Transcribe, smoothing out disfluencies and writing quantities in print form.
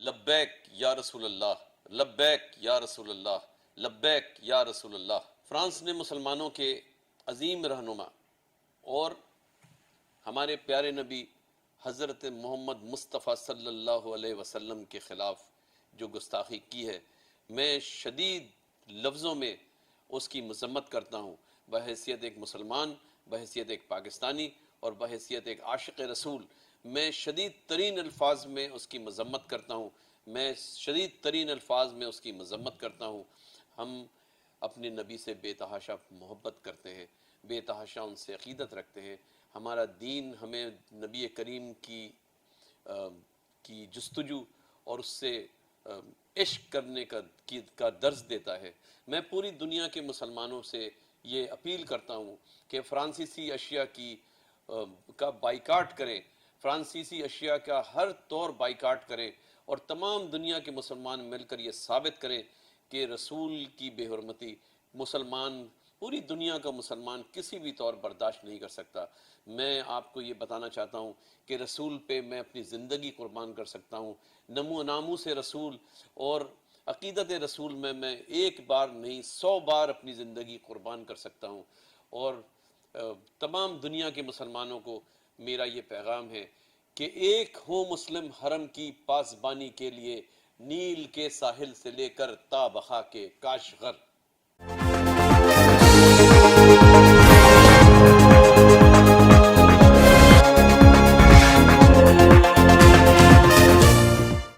لبیک یا رسول اللہ، لبیک یا رسول اللہ، لبیک یا رسول اللہ۔ فرانس نے مسلمانوں کے عظیم رہنما اور ہمارے پیارے نبی حضرت محمد مصطفیٰ صلی اللہ علیہ وسلم کے خلاف جو گستاخی کی ہے، میں شدید لفظوں میں اس کی مذمت کرتا ہوں، بحیثیت ایک مسلمان، بحیثیت ایک پاکستانی اور بحیثیت ایک عاشق رسول۔ میں شدید ترین الفاظ میں اس کی مذمت کرتا ہوں، میں شدید ترین الفاظ میں اس کی مذمت کرتا ہوں۔ ہم اپنے نبی سے بے تحاشا محبت کرتے ہیں، بے تحاشا ان سے عقیدت رکھتے ہیں۔ ہمارا دین ہمیں نبی کریم کی جستجو اور اس سے عشق کرنے کا درس دیتا ہے۔ میں پوری دنیا کے مسلمانوں سے یہ اپیل کرتا ہوں کہ فرانسیسی اشیاء کا بائیکاٹ کریں، فرانسیسی اشیاء کا ہر طور بائیکاٹ کریں، اور تمام دنیا کے مسلمان مل کر یہ ثابت کریں کہ رسول کی بے حرمتی پوری دنیا کا مسلمان کسی بھی طور برداشت نہیں کر سکتا۔ میں آپ کو یہ بتانا چاہتا ہوں کہ رسول پہ میں اپنی زندگی قربان کر سکتا ہوں، ناموس رسول اور عقیدت رسول میں ایک بار نہیں 100 بار اپنی زندگی قربان کر سکتا ہوں۔ اور تمام دنیا کے مسلمانوں کو میرا یہ پیغام ہے کہ ایک ہو مسلم حرم کی پاسبانی کے لیے، نیل کے ساحل سے لے کر تا بخا کے کاشغر۔